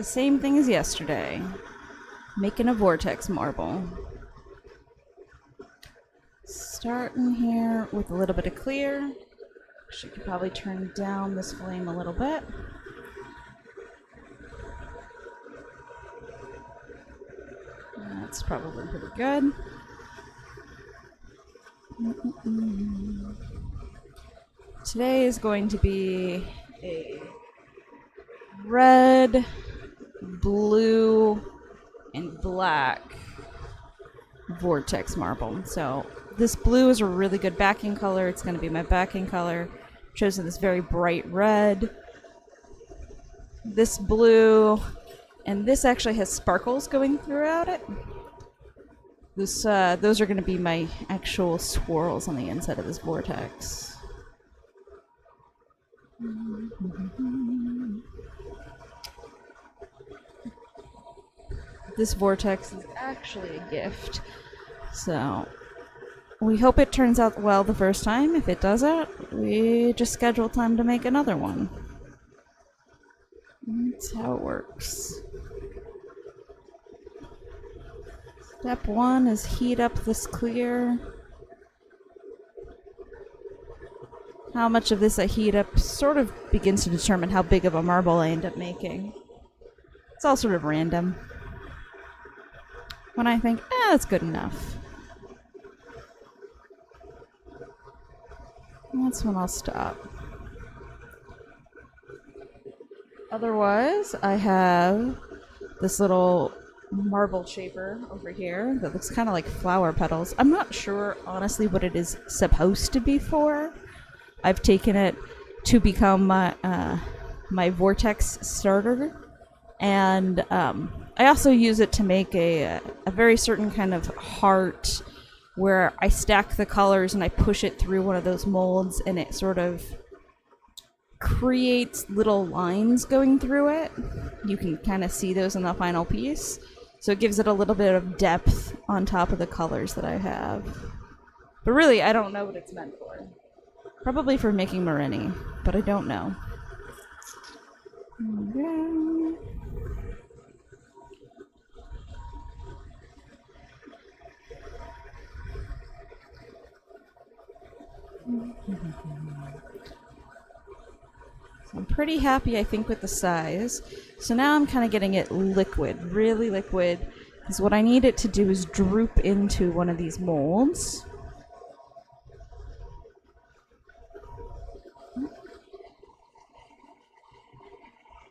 same thing as yesterday. Making a vortex marble. Starting here with a little bit of clear. She could probably turn down this flame a little bit. That's probably pretty good. Today is going to be a red, blue, and black vortex marble. So this blue is a really good backing color. It's going to be my backing color. Chosen this very bright red. This blue, and this actually has sparkles going throughout it. Those are going to be my actual swirls on the inside of this vortex. This vortex is actually a gift, so we hope it turns out well the first time. If it doesn't, we just schedule time to make another one. That's how it works. Step one is heat up this clear. How much of this I heat up sort of begins to determine how big of a marble I end up making. It's all sort of random. When I think, that's good enough, that's when I'll stop. Otherwise, I have this little marble shaper over here that looks kind of like flower petals. I'm not sure, honestly, what it is supposed to be for. I've taken it to become my vortex starter, and I also use it to make a very certain kind of heart where I stack the colors and I push it through one of those molds, and it sort of creates little lines going through it. You can kind of see those in the final piece. So it gives it a little bit of depth on top of the colors that I have. But really, I don't know what it's meant for. Probably for making Marini, but I don't know. Okay. So I'm pretty happy, I think, with the size. So now I'm kind of getting it liquid, really liquid, because what I need it to do is droop into one of these molds.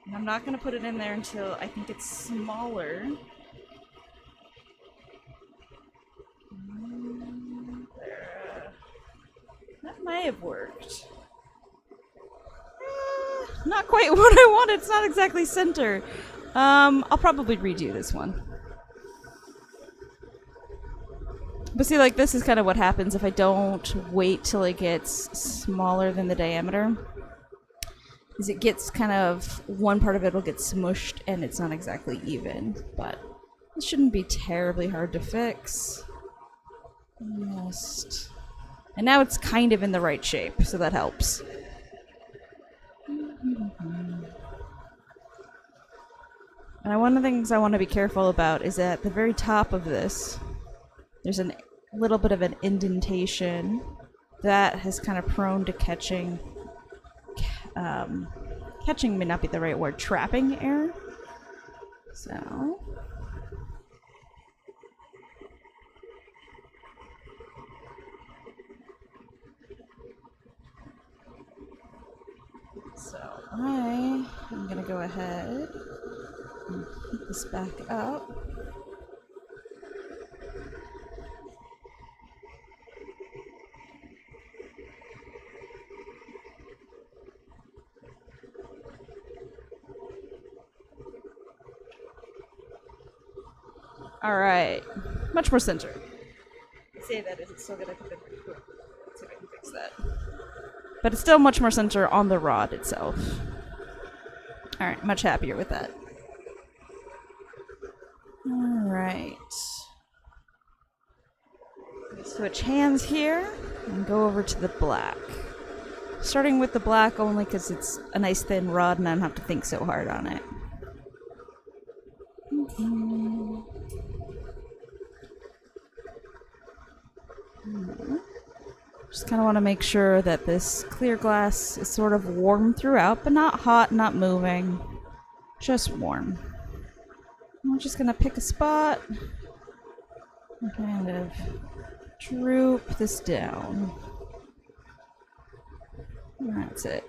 And I'm not going to put it in there until I think it's smaller. There. That may have worked. Not quite what I want. It's not exactly center. I'll probably redo this one. But see, like, this is kind of what happens if I don't wait till it gets smaller than the diameter. Is it gets kind of, one part of it will get smushed and it's not exactly even. But it shouldn't be terribly hard to fix. Almost. And now it's kind of in the right shape, so that helps. And one of the things I want to be careful about is at the very top of this, there's a little bit of an indentation that is kind of prone to catching. Catching may not be the right word, trapping air. So. I am going to go ahead and heat this back up. All right, much more center. I say that, is it still going to fit? Let's see if I can fix that. But it's still much more center on the rod itself. All right, much happier with that. All right. Switch hands here and go over to the black. Starting with the black only because it's a nice thin rod and I don't have to think so hard on it. Just kind of want to make sure that this clear glass is sort of warm throughout, but not hot, not moving, just warm. I'm just going to pick a spot and kind of droop this down. And that's it.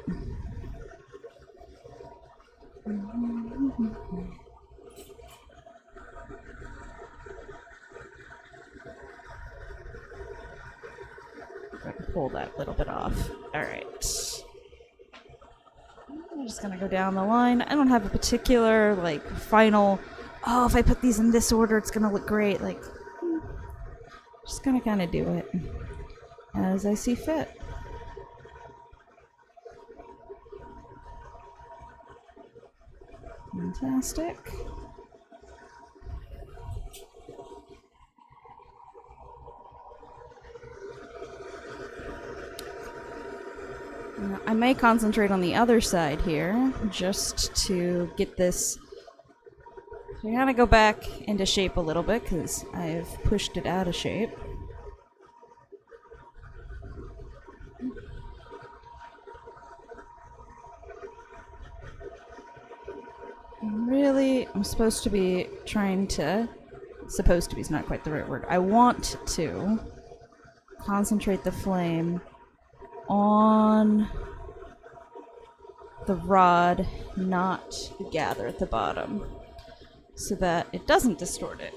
I can pull that little bit off. Alright. I'm just gonna go down the line. I don't have a particular, like, final, oh, if I put these in this order, it's gonna look great. Like, just gonna kind of do it as I see fit. Fantastic. Now, I may concentrate on the other side here, just to get this. So I gotta go back into shape a little bit, because I've pushed it out of shape. Really, I'm supposed to be trying to. Supposed to be is not quite the right word. I want to concentrate the flame on the rod, not the gather at the bottom, so that it doesn't distort it.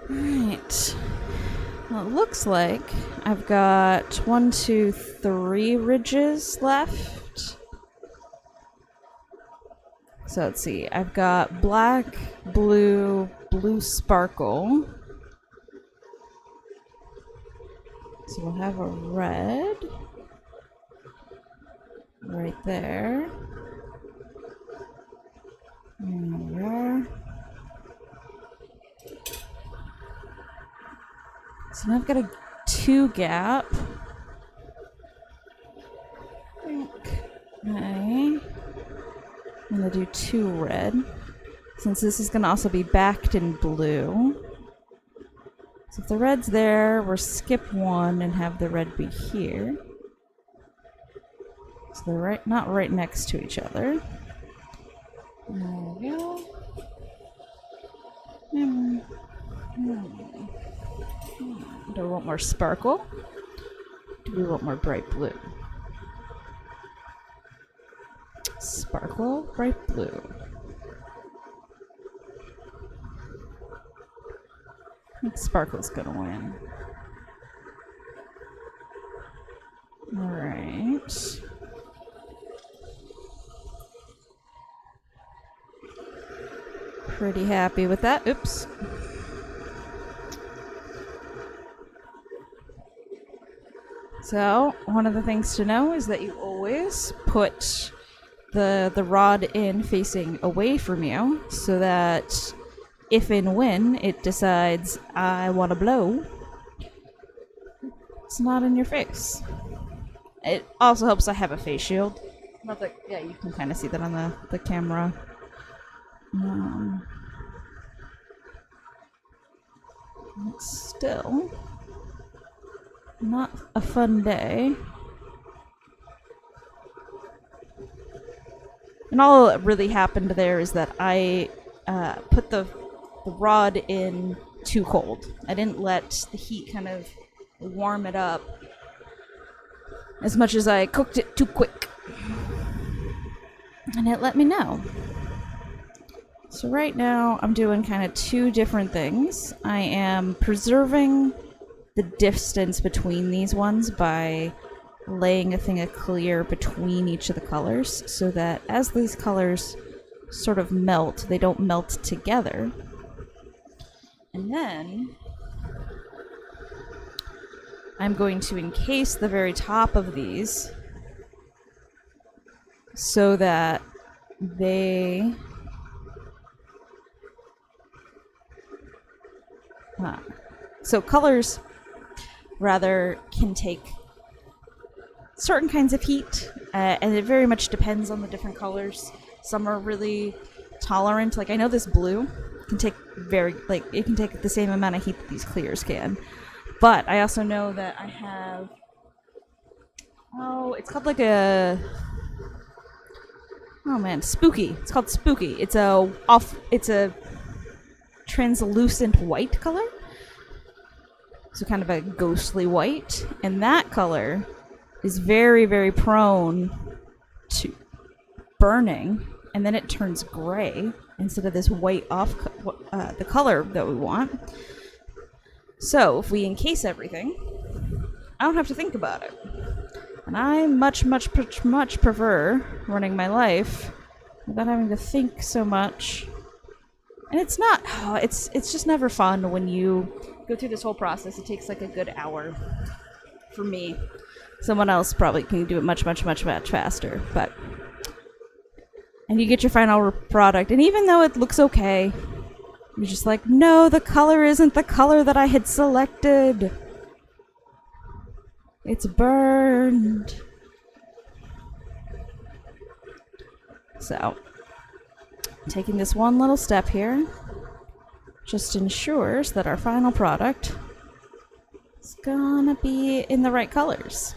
Alright. Well, it looks like I've got 1, 2, 3 ridges left. So let's see. I've got black, blue, blue sparkle. So we'll have a red right there. There we are. So now I've got a 2 gap. Okay. I'm gonna do 2 red. Since this is gonna also be backed in blue. So if the red's there, we'll skip 1 and have the red be here. So they're not right next to each other. There we go. Do we want more sparkle? Do we want more bright blue? Sparkle, bright blue. I think sparkle's gonna win. Alright. Pretty happy with that. Oops. So, one of the things to know is that you always put the rod in facing away from you, so that if and when it decides I want to blow, it's not in your face. It also helps I have a face shield. Not that, yeah, you can kind of see that on the camera. It's still not a fun day. And all that really happened there is that I put the rod in too cold. I didn't let the heat kind of warm it up as much as I cooked it too quick. And it let me know. So right now I'm doing kind of 2 different things. I am preserving the distance between these ones by laying a thing of clear between each of the colors, so that as these colors sort of melt, they don't melt together. And then I'm going to encase the very top of these so that they so colors rather can take certain kinds of heat, and it very much depends on the different colors. Some are really tolerant. Like I know this blue can take it can take the same amount of heat that these clears can. But I also know that I have, it's called like a, spooky. It's called spooky. It's a translucent white color. So kind of a ghostly white. And that color is very, very prone to burning. And then it turns gray instead of this white the color that we want. So if we encase everything, I don't have to think about it. And I much prefer running my life without having to think so much. And it's not, it's just never fun when you go through this whole process. It takes like a good hour for me. Someone else probably can do it much faster. And you get your final product, and even though it looks okay, you're just like, no, the color isn't the color that I had selected. It's burned. So, taking this one little step here just ensures that our final product is gonna be in the right colors.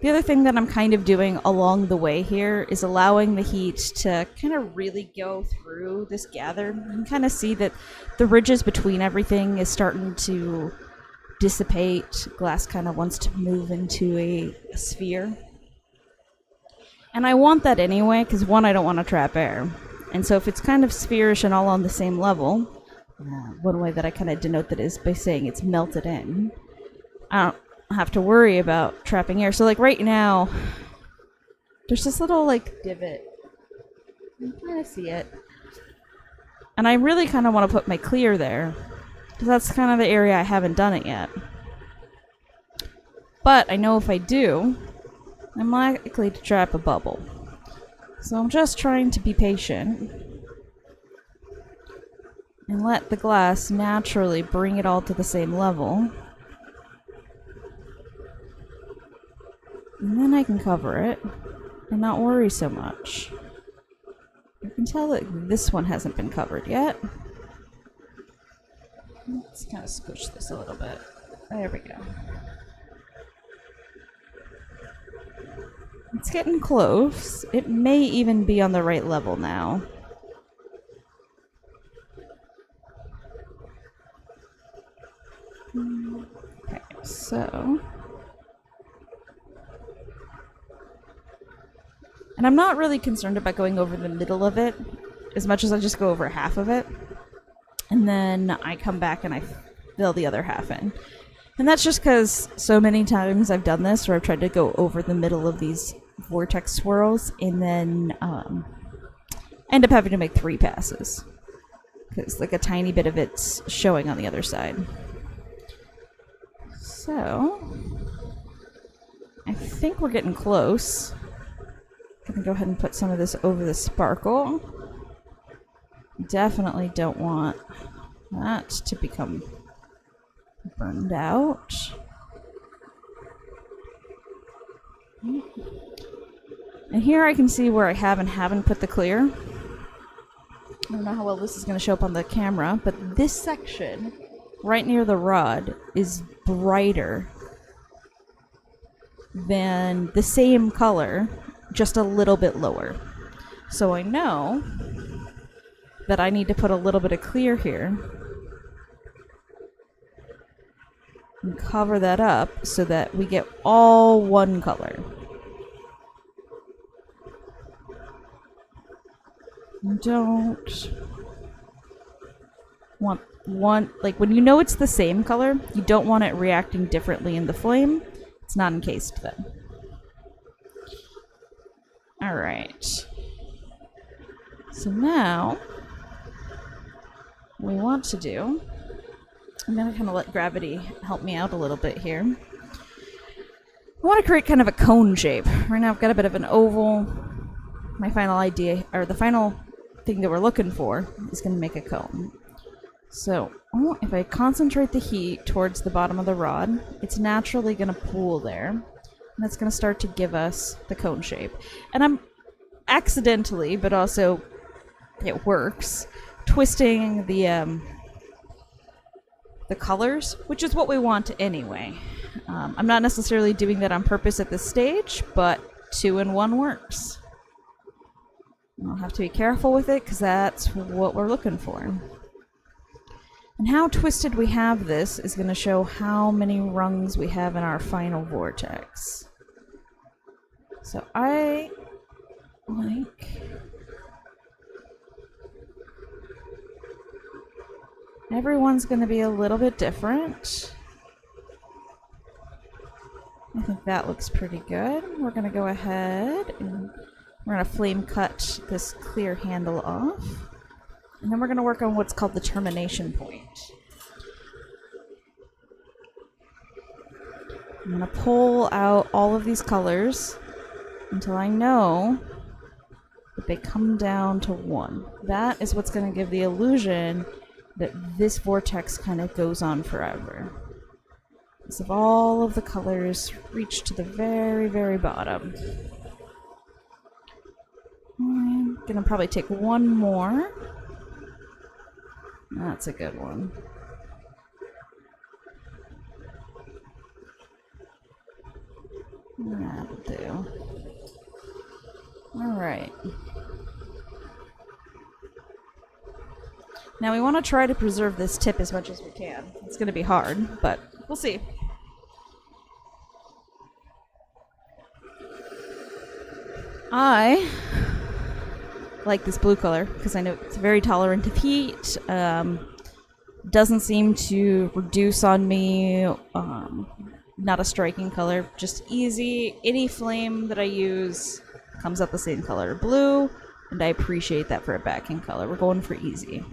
The other thing that I'm kind of doing along the way here is allowing the heat to kind of really go through this gather. You can kind of see that the ridges between everything is starting to dissipate. Glass kind of wants to move into a sphere. And I want that anyway, because one, I don't want to trap air. And so if it's kind of spherish and all on the same level, one way that I kind of denote that is by saying it's melted in. I don't have to worry about trapping air. So like right now, there's this little like divot. I see it. And I really kind of want to put my clear there, because that's kind of the area I haven't done it yet. But I know if I do, I'm likely to trap a bubble. So I'm just trying to be patient and let the glass naturally bring it all to the same level. And then I can cover it and not worry so much. You can tell that this one hasn't been covered yet. Let's kind of squish this a little bit. There we go. It's getting close. It may even be on the right level now. Okay, so... And I'm not really concerned about going over the middle of it, as much as I just go over half of it. And then I come back and I fill the other half in. And that's just because so many times I've done this, where I've tried to go over the middle of these vortex swirls, and then end up having to make 3 passes. Because like a tiny bit of it's showing on the other side. So, I think we're getting close. I'm gonna go ahead and put some of this over the sparkle. Definitely don't want that to become burned out. And here I can see where I have and haven't put the clear. I don't know how well this is going to show up on the camera, but this section right near the rod is brighter than the same color, just a little bit lower. So I know that I need to put a little bit of clear here and cover that up so that we get all one color. Don't want one, like when you know it's the same color, you don't want it reacting differently in the flame. It's not encased then. Alright. So now, what we want to do, I'm going to kind of let gravity help me out a little bit here. I want to create kind of a cone shape. Right now I've got a bit of an oval. My final idea, or the final thing that we're looking for, is going to make a cone. So if I concentrate the heat towards the bottom of the rod, it's naturally going to pool there. And that's going to start to give us the cone shape. And I'm accidentally, but also it works, twisting the colors, which is what we want anyway. I'm not necessarily doing that on purpose at this stage, but 2-in-1 works. I'll have to be careful with it because that's what we're looking for. And how twisted we have this is going to show how many rungs we have in our final vortex. So I like... Everyone's going to be a little bit different. I think that looks pretty good. We're going to go ahead and we're going to flame cut this clear handle off. And then we're going to work on what's called the termination point. I'm going to pull out all of these colors until I know that they come down to 1. That is what's going to give the illusion that this vortex kind of goes on forever. As if all of the colors reach to the very, very bottom. I'm gonna probably take one more. That's a good one. That'll do. Alright. Now we want to try to preserve this tip as much as we can. It's going to be hard, but we'll see. I like this blue color because I know it's very tolerant of heat. Doesn't seem to reduce on me. Not a striking color, just easy. Any flame that I use comes out the same color, blue, and I appreciate that for a backing color. We're going for easy.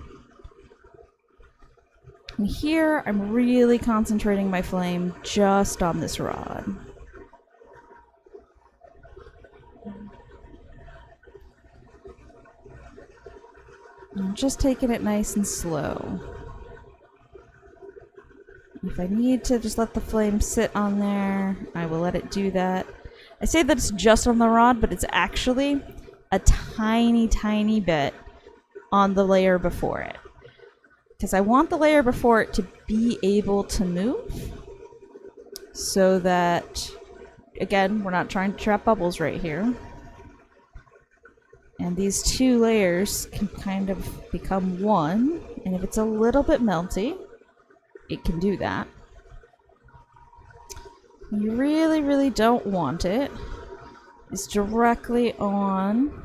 And here, I'm really concentrating my flame just on this rod. I'm just taking it nice and slow. If I need to just let the flame sit on there, I will let it do that. I say that it's just on the rod, but it's actually a tiny, tiny bit on the layer before it. Because I want the layer before it to be able to move so that, again, we're not trying to trap bubbles right here. And these two layers can kind of become one. And if it's a little bit melty, it can do that. You really, really don't want it is directly on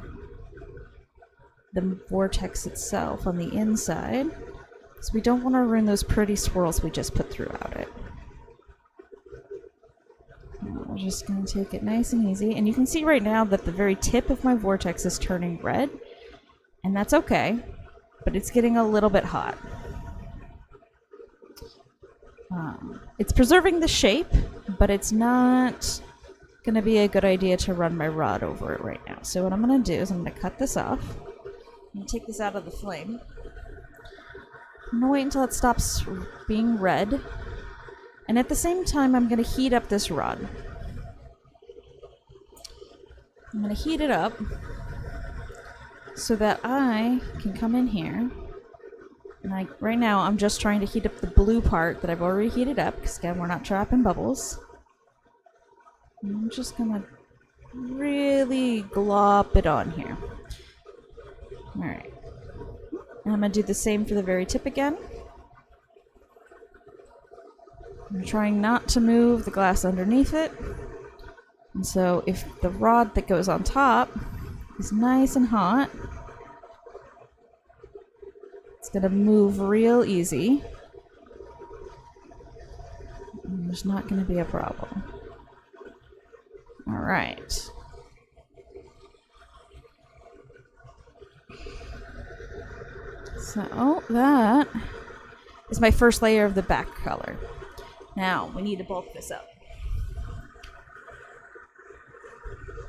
the vortex itself on the inside. So we don't want to ruin those pretty swirls we just put throughout it. We're just going to take it nice and easy. And you can see right now that the very tip of my vortex is turning red. And that's okay, but it's getting a little bit hot. It's preserving the shape, but it's not going to be a good idea to run my rod over it right now. So what I'm going to do is I'm going to cut this off. I'm going to take this out of the flame. I'm going to wait until it stops being red. And at the same time, I'm going to heat up this rod. I'm going to heat it up so that I can come in here. And right now, I'm just trying to heat up the blue part that I've already heated up, because again, we're not trapping bubbles. And I'm just gonna really glop it on here. Alright. And I'm gonna do the same for the very tip again. I'm trying not to move the glass underneath it. And so if the rod that goes on top is nice and hot, it's going to move real easy. And there's not going to be a problem. All right. So that is my first layer of the back color. Now we need to bulk this up.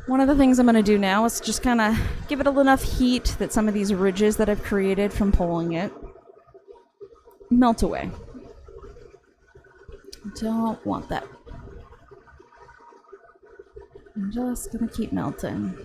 One of the things I'm going to do now is just kind of give it enough heat that some of these ridges that I've created from pulling it melt away. Don't want that. I'm just gonna keep melting.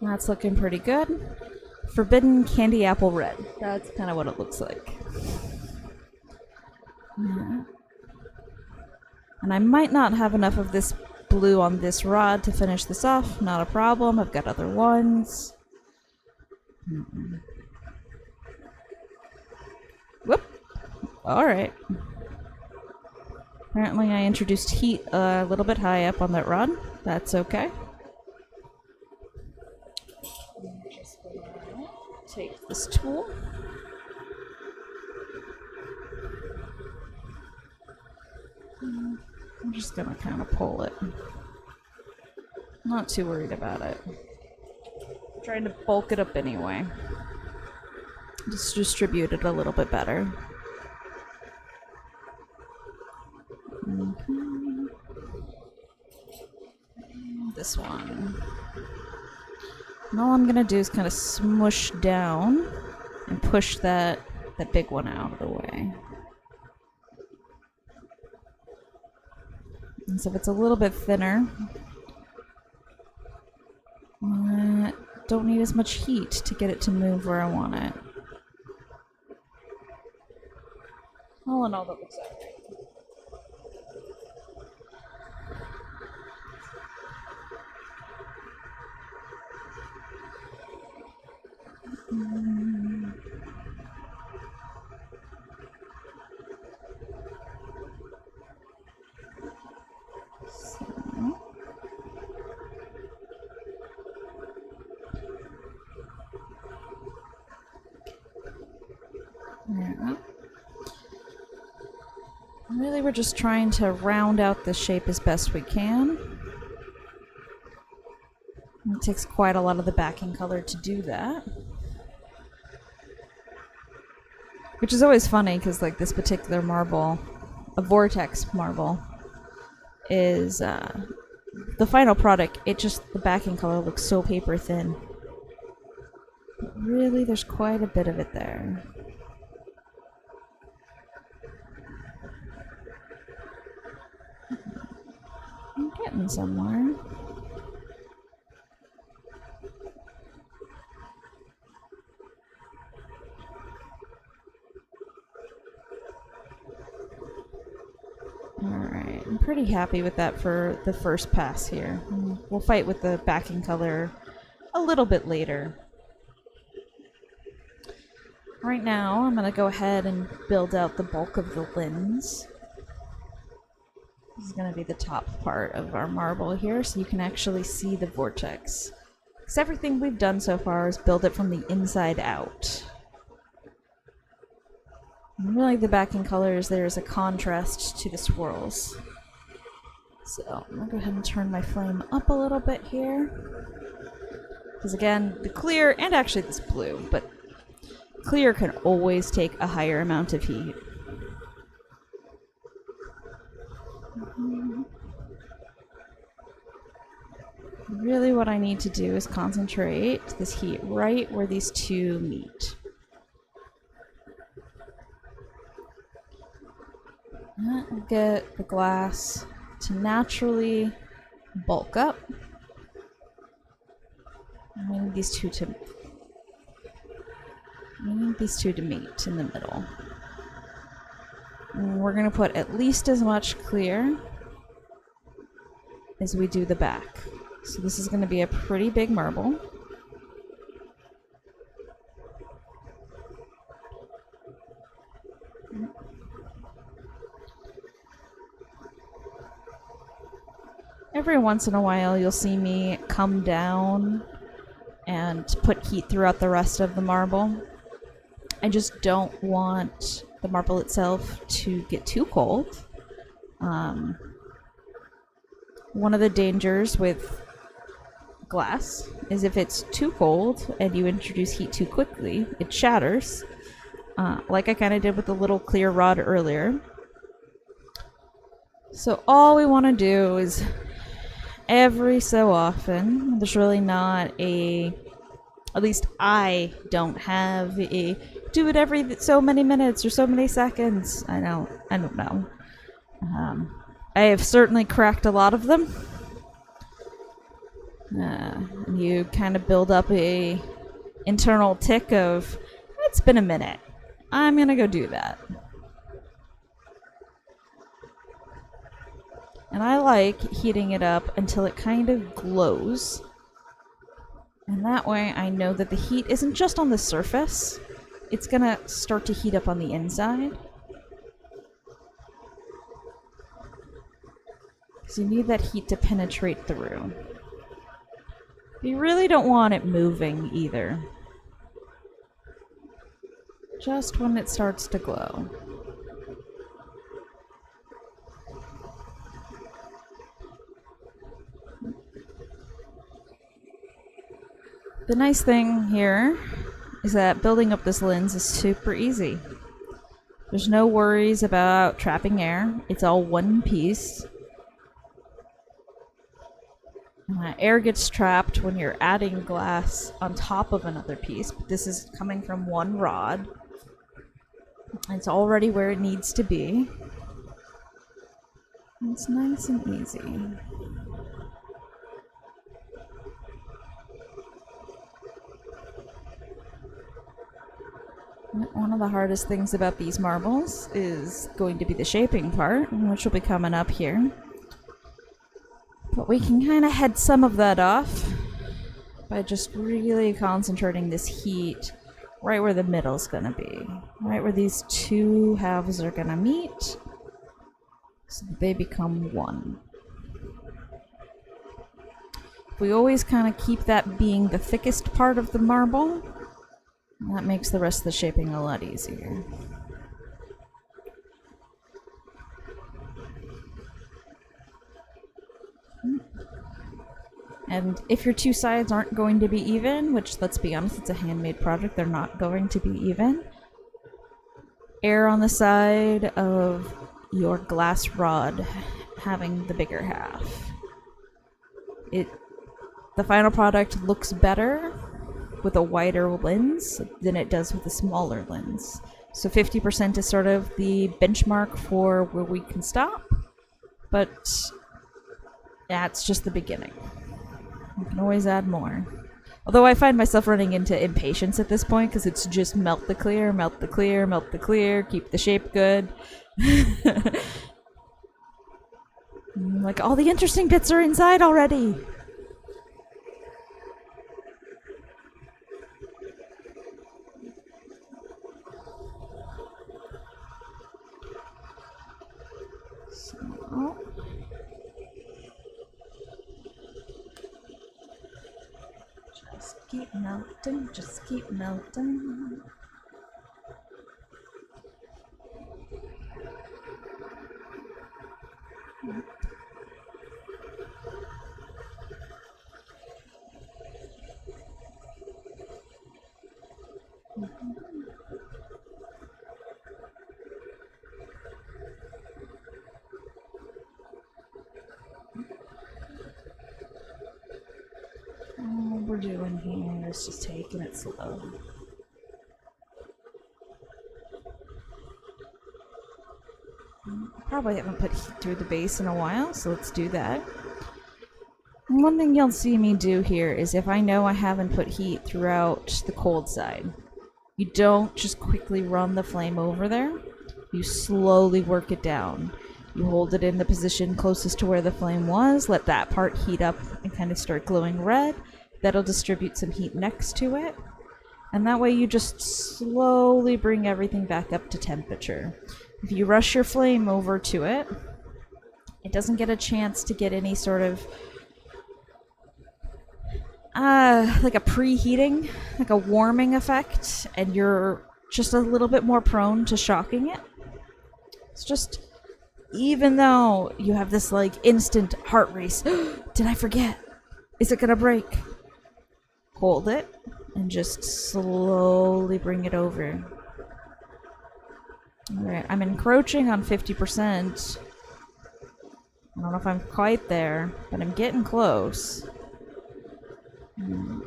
That's looking pretty good. Forbidden candy apple red. That's kind of what it looks like. Yeah. And I might not have enough of this blue on this rod to finish this off. Not a problem. I've got other ones. Whoop. Alright. Apparently I introduced heat a little bit high up on that rod. That's okay. Just gonna take this tool. I'm just gonna kind of pull it. Not too worried about it. I'm trying to bulk it up anyway. Just distribute it a little bit better. This one. And all I'm gonna do is kind of smush down and push that big one out of the way. And so if it's a little bit thinner, don't need as much heat to get it to move where I want it. All in all, that looks alright. Yeah. Really, we're just trying to round out the shape as best we can. It takes quite a lot of the backing color to do that. Which is always funny, because like this particular marble, a Vortex marble, is the final product. The backing color looks so paper thin. But really, there's quite a bit of it there. I'm getting somewhere. Alright, I'm pretty happy with that for the first pass here. We'll fight with the backing color a little bit later. Right now, I'm going to go ahead and build out the bulk of the lens. This is going to be the top part of our marble here, so you can actually see the vortex. Because everything we've done so far is build it from the inside out. And really, the backing colors, there's a contrast to the swirls. So I'm going to go ahead and turn my flame up a little bit here. Because again, the clear, and actually this blue, but clear can always take a higher amount of heat. Really what I need to do is concentrate this heat right where these two meet. And get the glass to naturally bulk up. I need these two to meet in the middle. And we're going to put at least as much clear as we do the back. So this is going to be a pretty big marble. Every once in a while you'll see me come down and put heat throughout the rest of the marble. I just don't want the marble itself to get too cold. One of the dangers with glass is if it's too cold and you introduce heat too quickly, it shatters, like I kind of did with the little clear rod earlier. So all we want to do is every so often, there's really not at least I don't have a do it every so many minutes or so many seconds. I don't know. I have certainly cracked a lot of them. You kind of build up a internal tick of, it's been a minute. I'm gonna go do that. And I like heating it up until it kind of glows. And that way I know that the heat isn't just on the surface, it's gonna start to heat up on the inside. Because you need that heat to penetrate through. You really don't want it moving either. Just when it starts to glow. The nice thing here is that building up this lens is super easy. There's no worries about trapping air. It's all one piece. Air gets trapped when you're adding glass on top of another piece, but this is coming from one rod. It's already where it needs to be. It's nice and easy. One of the hardest things about these marbles is going to be the shaping part, which will be coming up here. But we can kind of head some of that off by just really concentrating this heat right where the middle's gonna be. Right where these two halves are gonna meet, so that they become one. We always kind of keep that being the thickest part of the marble. That makes the rest of the shaping a lot easier. And if your two sides aren't going to be even, which, let's be honest, it's a handmade project, they're not going to be even, err on the side of your glass rod having the bigger half. The final product looks better with a wider lens than it does with a smaller lens. So 50% is sort of the benchmark for where we can stop, but that's just the beginning. You can always add more. Although I find myself running into impatience at this point because it's just melt the clear, melt the clear, melt the clear, keep the shape good. Like, all the interesting bits are inside already. So, just keep melting, just keep melting. All we're doing here is just taking it slow. Probably haven't put heat through the base in a while, so let's do that. One thing you'll see me do here is if I know I haven't put heat throughout the cold side, you don't just quickly run the flame over there. You slowly work it down. You hold it in the position closest to where the flame was, let that part heat up and kind of start glowing red. That'll distribute some heat next to it. And that way you just slowly bring everything back up to temperature. If you rush your flame over to it, it doesn't get a chance to get any sort of like a preheating, like a warming effect, and you're just a little bit more prone to shocking it. It's just, even though you have this like instant heart race, did I forget? Is it gonna break? Hold it and just slowly bring it over. Alright, I'm encroaching on 50%. I don't know if I'm quite there, but I'm getting close. I'm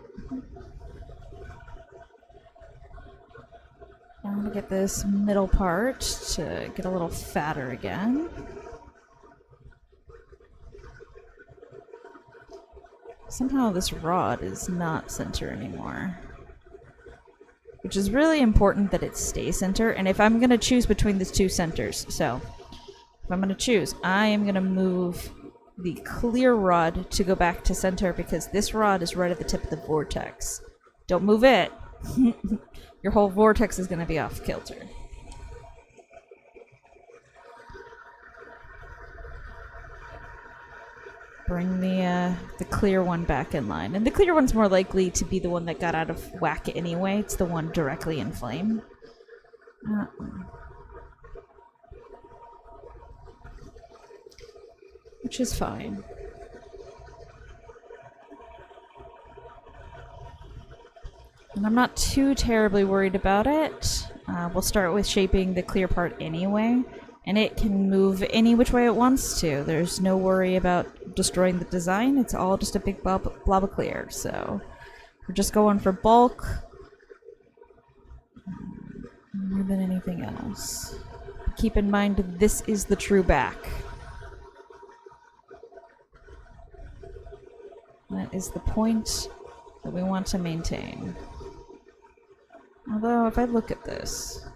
gonna get this middle part to get a little fatter again. Somehow this rod is not center anymore. Which is really important that it stay center, and if I'm gonna choose between these two centers, so if I'm gonna choose, I am gonna move the clear rod to go back to center because this rod is right at the tip of the vortex. Don't move it! Your whole vortex is gonna be off kilter. Bring the clear one back in line. And the clear one's more likely to be the one that got out of whack anyway. It's the one directly in flame. Which is fine. And I'm not too terribly worried about it. We'll start with shaping the clear part anyway. And it can move any which way it wants to. There's no worry about destroying the design. It's all just a big blob of clear. So we're just going for bulk more than anything else. Keep in mind, this is the true back. That is the point that we want to maintain. Although, if I look at this...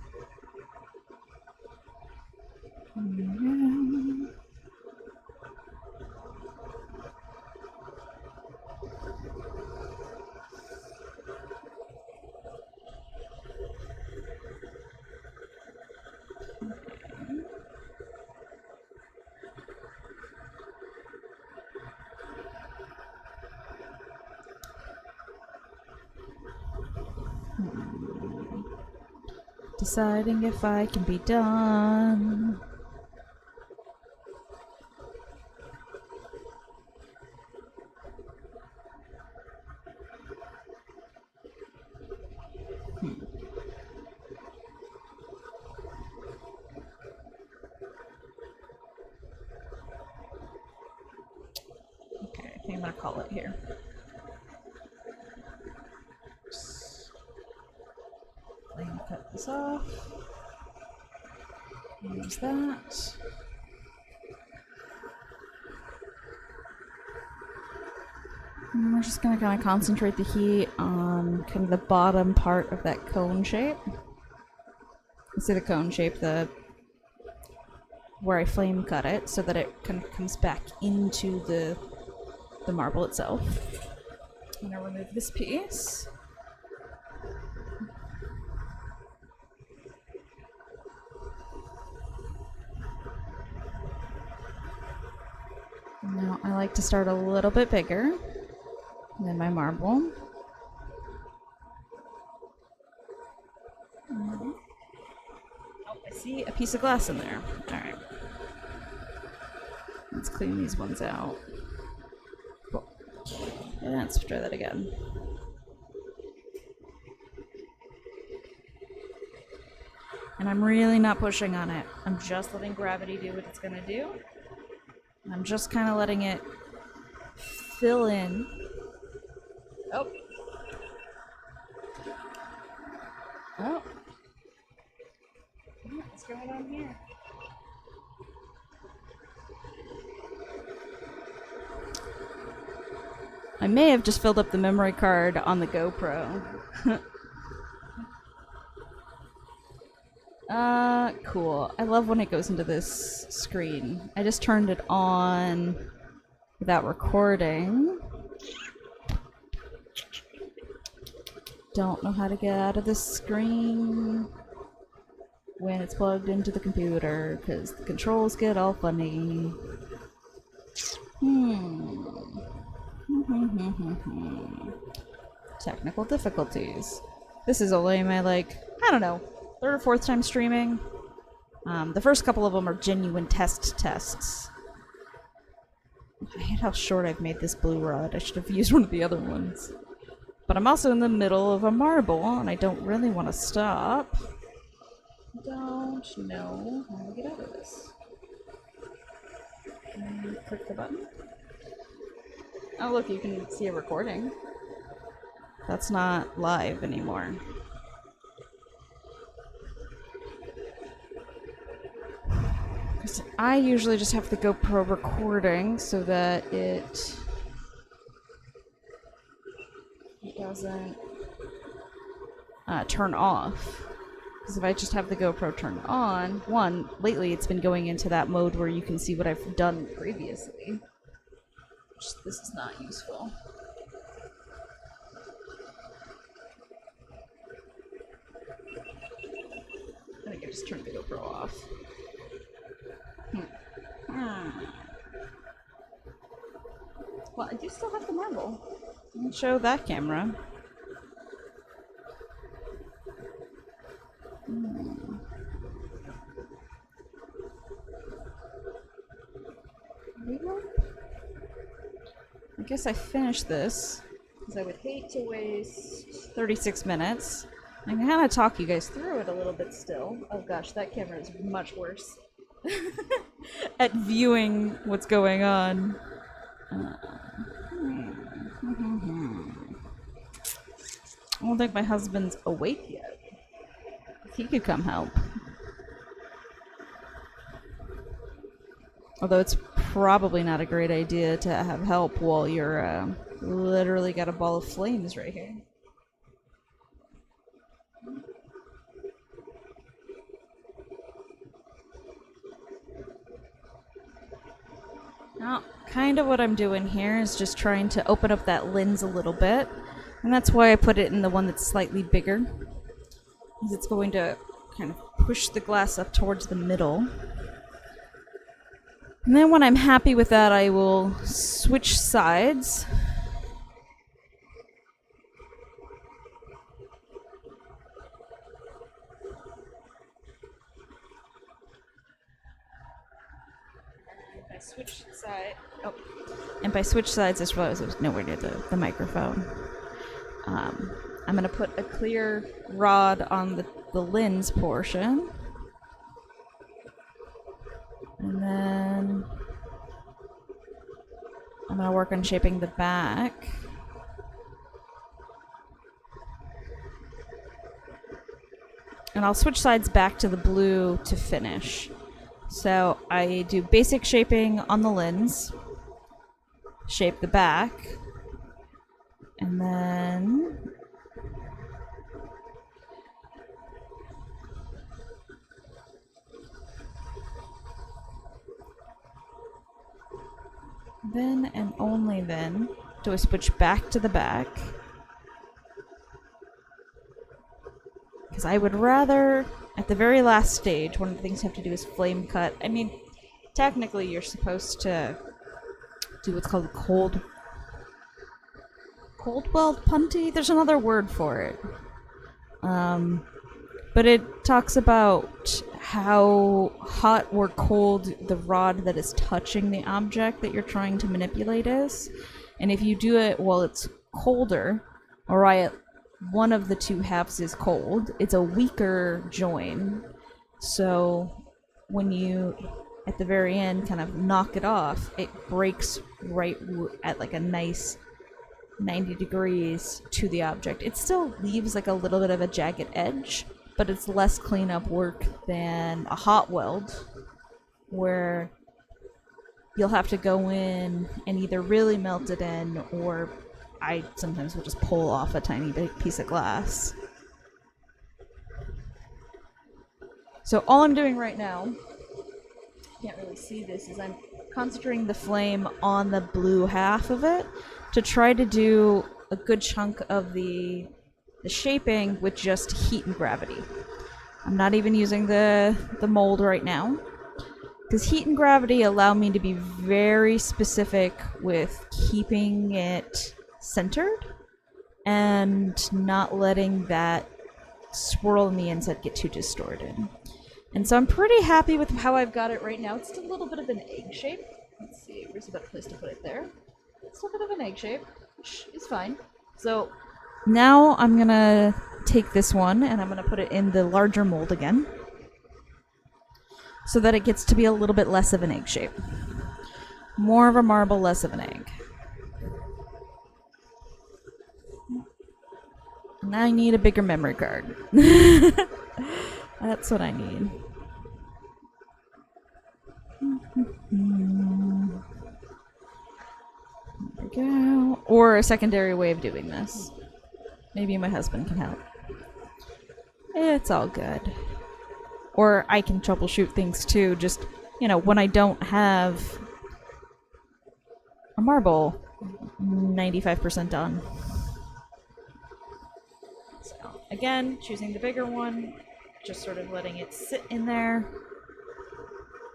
Deciding if I can be done. Okay, I think I'm gonna call it here. Cut this off. Use that. And we're just gonna kind of concentrate the heat on kind of the bottom part of that cone shape. You see the cone shape, where I flame cut it, so that it kind of comes back into the marble itself. I'm gonna remove this piece. Now I like to start a little bit bigger than my marble. Oh, I see a piece of glass in there. Alright. Let's clean these ones out. Cool. And let's try that again. And I'm really not pushing on it. I'm just letting gravity do what it's gonna do. I'm just kind of letting it fill in. Oh. Oh. What's going on here? I may have just filled up the memory card on the GoPro. Cool. I love when it goes into this screen. I just turned it on without recording. Don't know how to get out of this screen when it's plugged into the computer, because the controls get all funny. Technical difficulties. This is only my, I don't know, third or fourth time streaming. The first couple of them are genuine tests. I hate how short I've made this blue rod. I should have used one of the other ones. But I'm also in the middle of a marble, and I don't really want to stop. Don't know how to get out of this. Click the button. Oh look, you can see a recording. That's not live anymore. I usually just have the GoPro recording so that it doesn't turn off. Because if I just have the GoPro turned on, lately it's been going into that mode where you can see what I've done previously. This is not useful. I think I just turned the GoPro off. Well, I do still have the marble. I'll show that camera. I guess I finished this because I would hate to waste 36 minutes. I can kind of talk you guys through it a little bit still. Oh gosh, that camera is much worse at viewing what's going on. I don't think my husband's awake yet. He could come help. Although it's probably not a great idea to have help while you're literally got a ball of flames right here. Now, kind of what I'm doing here is just trying to open up that lens a little bit. And that's why I put it in the one that's slightly bigger. Because it's going to kind of push the glass up towards the middle. And then when I'm happy with that, I will switch sides. And by switch sides, I suppose it was nowhere near the microphone. I'm going to put a clear rod on the lens portion. And then I'm going to work on shaping the back. And I'll switch sides back to the blue to finish. So I do basic shaping on the lens, shape the back, and then and only then do I switch back to the back. Because I would rather, at the very last stage, one of the things you have to do is flame cut. I mean, technically you're supposed to do what's called cold weld putty? There's another word for it. But it talks about how hot or cold the rod that is touching the object that you're trying to manipulate is. And if you do it while it's colder, or right, one of the two halves is cold, it's a weaker join. So when you, at the very end, kind of knock it off, it breaks right at like a nice 90 degrees to the object. It still leaves like a little bit of a jagged edge, but it's less cleanup work than a hot weld, where you'll have to go in and either really melt it in, or I sometimes will just pull off a tiny big piece of glass. So all I'm doing right now, can't really see this, is I'm concentrating the flame on the blue half of it to try to do a good chunk of the shaping with just heat and gravity. I'm not even using the mold right now, because heat and gravity allow me to be very specific with keeping it centered and not letting that swirl in the inside get too distorted. And so I'm pretty happy with how I've got it right now. It's still a little bit of an egg shape, let's see, where's a better place to put it there? It's a bit of an egg shape, which is fine. So now I'm gonna take this one and I'm gonna put it in the larger mold again, so that it gets to be a little bit less of an egg shape. More of a marble, less of an egg. Now I need a bigger memory card. That's what I need. There we go. Or a secondary way of doing this. Maybe my husband can help. It's all good. Or I can troubleshoot things too, just, you know, when I don't have a marble 95% done. So, again, choosing the bigger one, just sort of letting it sit in there.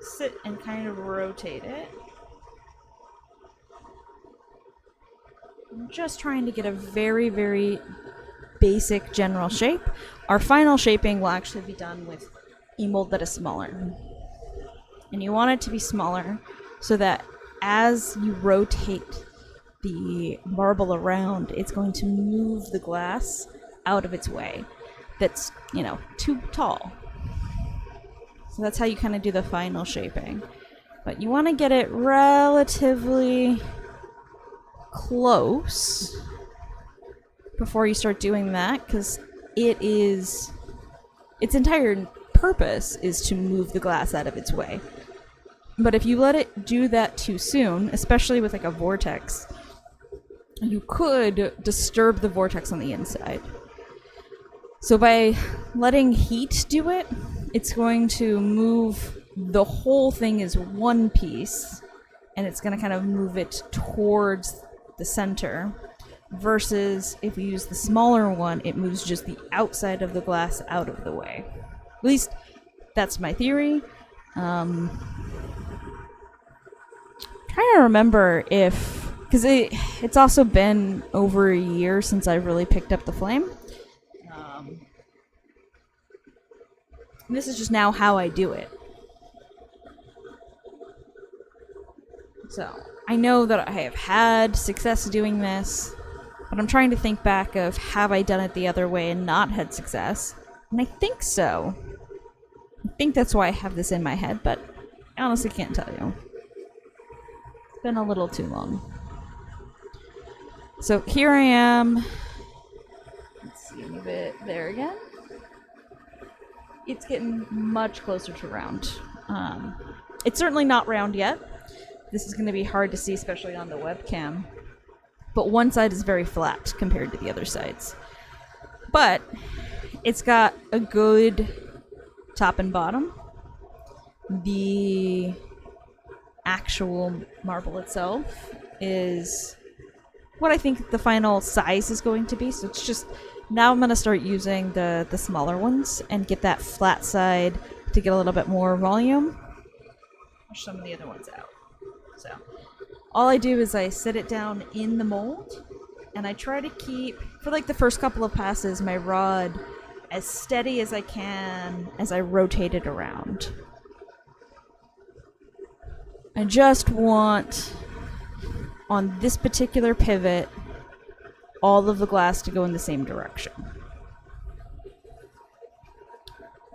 Sit and kind of rotate it. I'm just trying to get a very, very basic general shape. Our final shaping will actually be done with a mold that is smaller. And you want it to be smaller so that as you rotate the marble around, it's going to move the glass out of its way. That's, you know, too tall. So that's how you kind of do the final shaping. But you want to get it relatively close before you start doing that, because its entire purpose is to move the glass out of its way. But if you let it do that too soon, especially with like a vortex, you could disturb the vortex on the inside. So by letting heat do it, it's going to move the whole thing as one piece, and it's going to kind of move it towards the center. Versus if you use the smaller one, it moves just the outside of the glass out of the way. At least that's my theory. Trying to remember if, because it's also been over a year since I really picked up the flame. This is just now how I do it. So I know that I have had success doing this, but I'm trying to think back of, have I done it the other way and not had success? And I think so. I think that's why I have this in my head, but I honestly can't tell you. It's been a little too long. So here I am. Let's see, move it there again. It's getting much closer to round. It's certainly not round yet. This is going to be hard to see, especially on the webcam. But one side is very flat compared to the other sides. But it's got a good top and bottom. The actual marble itself is what I think the final size is going to be. So it's just, now I'm going to start using the smaller ones and get that flat side to get a little bit more volume. Push some of the other ones out. So all I do is I sit it down in the mold, and I try to keep, for like the first couple of passes, my rod as steady as I can as I rotate it around. I just want, on this particular pivot, all of the glass to go in the same direction.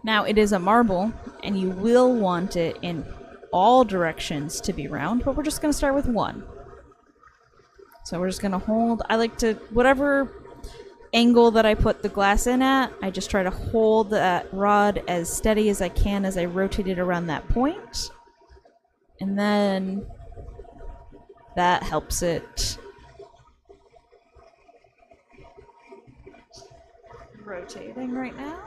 Now it is a marble, and you will want it in all directions to be round, but we're just going to start with one. So we're just going to hold, I like to, whatever angle that I put the glass in at, I just try to hold that rod as steady as I can as I rotate it around that point. And then that helps it rotating right now.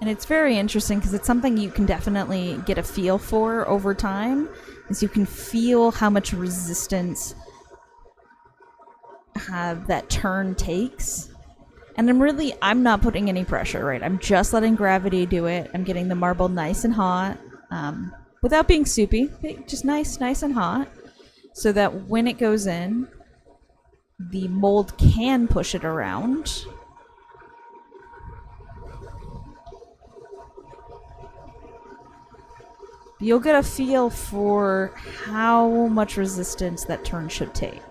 And it's very interesting because it's something you can definitely get a feel for over time, is you can feel how much resistance that turn takes. And I'm not putting any pressure, right? I'm just letting gravity do it. I'm getting the marble nice and hot, without being soupy, just nice and hot, so that when it goes in, the mold can push it around. You'll get a feel for how much resistance that turn should take.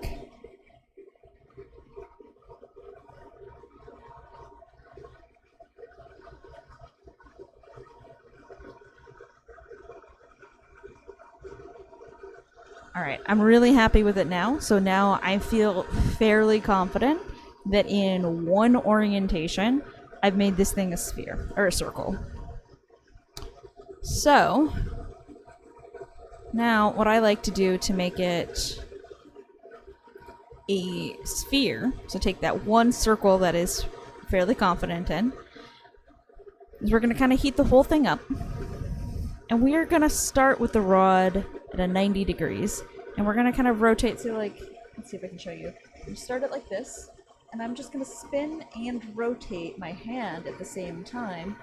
Alright, I'm really happy with it now. So now I feel fairly confident that in one orientation, I've made this thing a sphere, or a circle. So, now what I like to do to make it a sphere, so take that one circle that is fairly confident in, is we're going to kind of heat the whole thing up. And we are going to start with the rod at a 90 degrees. And we're going to kind of rotate. So like, let's see if I can show you. You start it like this. And I'm just going to spin and rotate my hand at the same time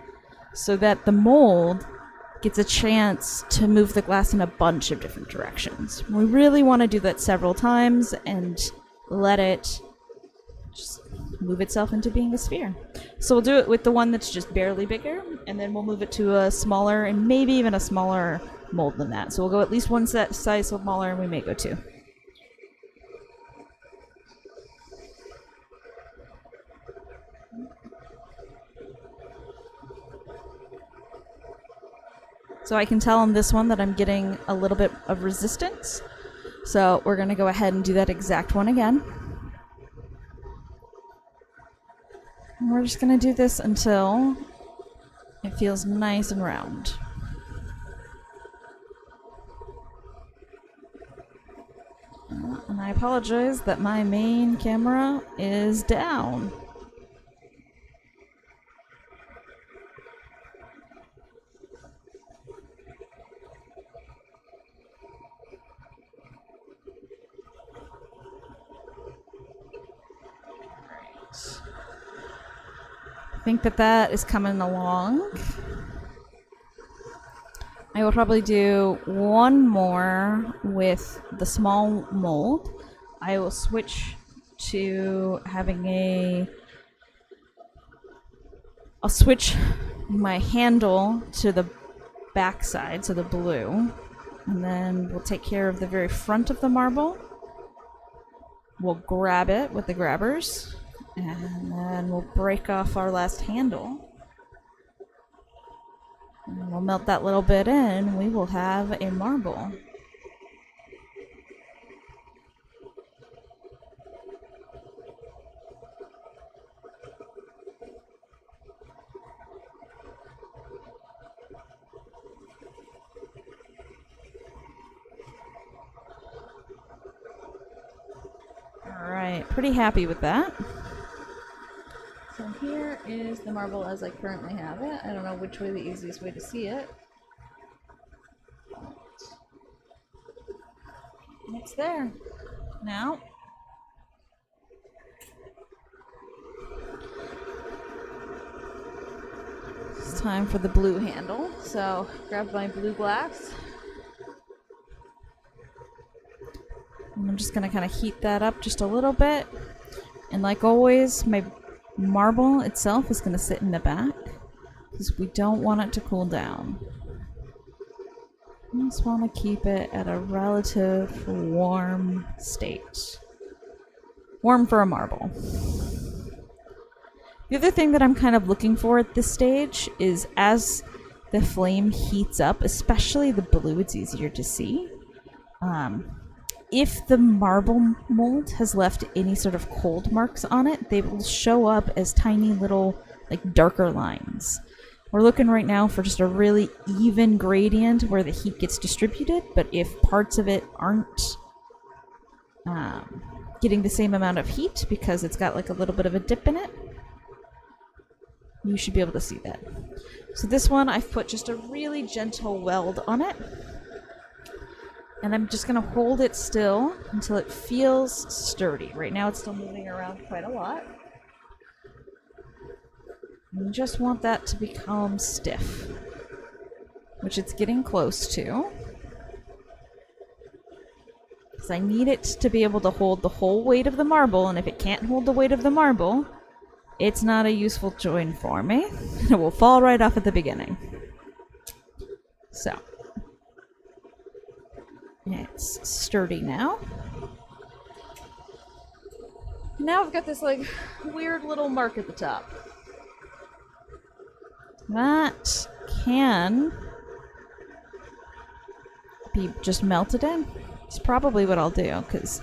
so that the mold gets a chance to move the glass in a bunch of different directions. We really want to do that several times and let it just move itself into being a sphere. So we'll do it with the one that's just barely bigger, and then we'll move it to a smaller and maybe even a smaller mold than that. So we'll go at least one size smaller, and we may go two. So I can tell on this one that I'm getting a little bit of resistance. So we're going to go ahead and do that exact one again. And we're just going to do this until it feels nice and round. And I apologize that my main camera is down. I think that is coming along. I will probably do one more with the small mold. I will switch to having I'll switch my handle to the back side, so the blue. And then we'll take care of the very front of the marble. We'll grab it with the grabbers. And then we'll break off our last handle. And we'll melt that little bit in. We will have a marble. Alright, pretty happy with that. So here is the marble as I currently have it. I don't know which way the easiest way to see it. And it's there. Now, it's time for the blue handle. So grab my blue glass. And I'm just going to kind of heat that up just a little bit. And like always, my marble itself is going to sit in the back because we don't want it to cool down. We just want to keep it at a relative warm state. Warm for a marble. The other thing that I'm kind of looking for at this stage is as the flame heats up, especially the blue, it's easier to see. If the marble mold has left any sort of cold marks on it, they will show up as tiny little, like, darker lines. We're looking right now for just a really even gradient where the heat gets distributed, but if parts of it aren't getting the same amount of heat because it's got like a little bit of a dip in it, you should be able to see that. So this one, I've put just a really gentle weld on it. And I'm just going to hold it still until it feels sturdy. Right now it's still moving around quite a lot. And you just want that to become stiff, which it's getting close to. Because I need it to be able to hold the whole weight of the marble, and if it can't hold the weight of the marble, it's not a useful join for me. It will fall right off at the beginning. So, it's sturdy now. Now I've got this like weird little mark at the top. That can be just melted in. It's probably what I'll do, because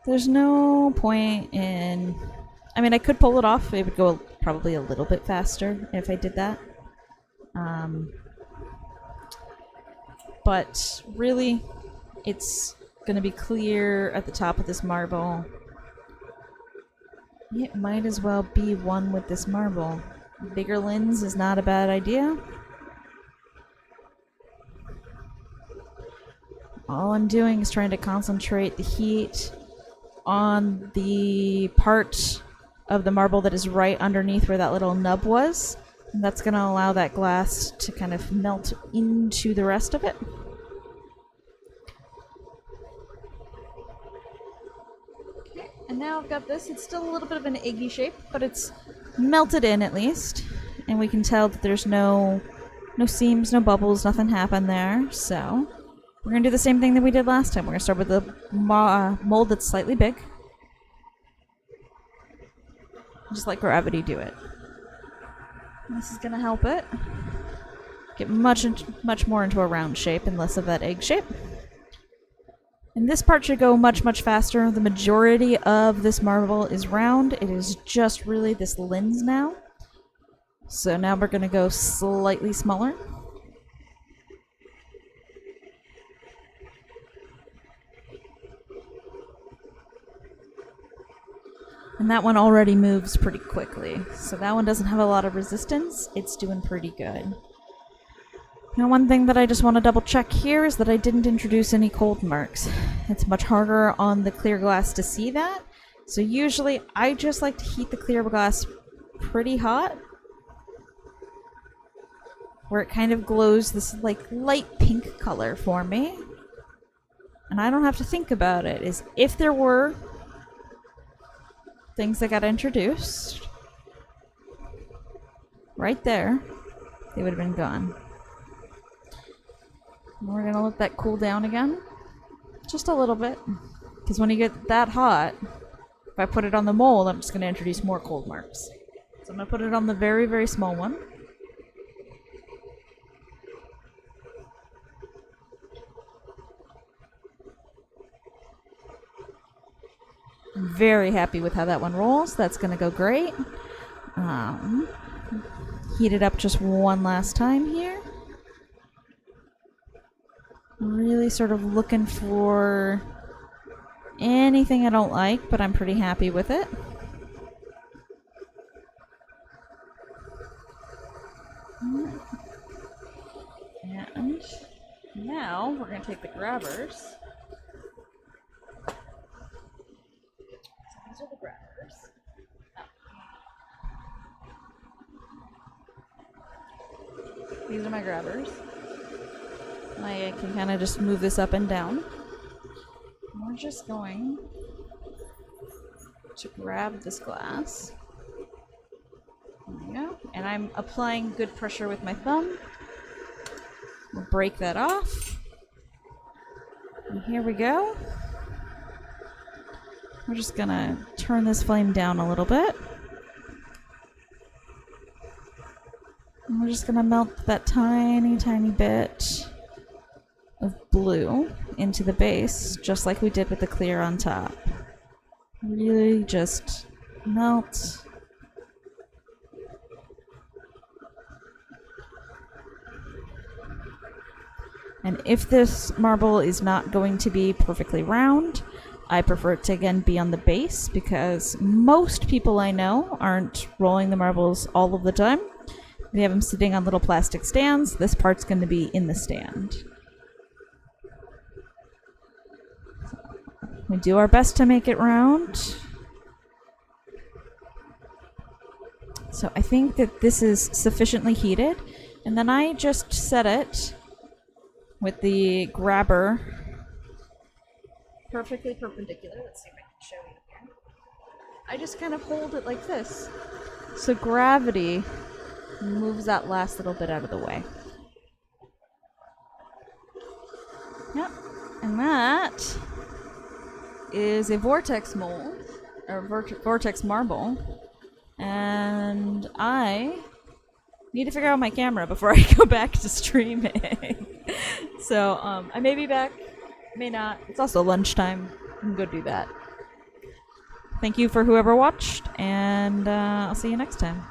there's no point in... I mean, I could pull it off. It would go probably a little bit faster if I did that. But really, it's going to be clear at the top of this marble. It might as well be one with this marble. A bigger lens is not a bad idea. All I'm doing is trying to concentrate the heat on the part of the marble that is right underneath where that little nub was. And that's going to allow that glass to kind of melt into the rest of it. Okay, and now I've got this. It's still a little bit of an eggy shape, but it's melted in at least. And we can tell that there's no seams, no bubbles, nothing happened there. So we're going to do the same thing that we did last time. We're going to start with the mold that's slightly big. Just let gravity do it. This is going to help it get much more into a round shape and less of that egg shape. And this part should go much, much faster. The majority of this marble is round. It is just really this lens now. So now we're going to go slightly smaller. And that one already moves pretty quickly. So that one doesn't have a lot of resistance. It's doing pretty good. Now, one thing that I just want to double check here is that I didn't introduce any cold marks. It's much harder on the clear glass to see that. So usually I just like to heat the clear glass pretty hot, where it kind of glows this like light pink color for me. And I don't have to think about it. Is if there were things that got introduced right there, they would have been gone. And we're gonna let that cool down again, just a little bit, because when you get that hot, if I put it on the mold, I'm just gonna introduce more cold marks. So I'm gonna put it on the very, very small one. I'm very happy with how that one rolls. That's going to go great. Heat it up just one last time here. Really sort of looking for anything I don't like, but I'm pretty happy with it. And now we're going to take the grabbers. These are the grabbers. Oh. These are my grabbers. I can kind of just move this up and down. We're just going to grab this glass. There we go. And I'm applying good pressure with my thumb. We'll break that off. And here we go. We're just gonna turn this flame down a little bit. And we're just gonna melt that tiny, tiny bit of blue into the base, just like we did with the clear on top. Really just melt. And if this marble is not going to be perfectly round, I prefer it to again be on the base, because most people I know aren't rolling the marbles all of the time. They have them sitting on little plastic stands. This part's going to be in the stand. We do our best to make it round. So I think that this is sufficiently heated, and then I just set it with the grabber perfectly perpendicular. Let's see if I can show you here. I just kind of hold it like this. So gravity moves that last little bit out of the way. Yep. And that is a vortex mold, or vortex marble. And I need to figure out my camera before I go back to streaming. So I may be back, may not. It's also lunchtime. I can go do that. Thank you for whoever watched, and I'll see you next time.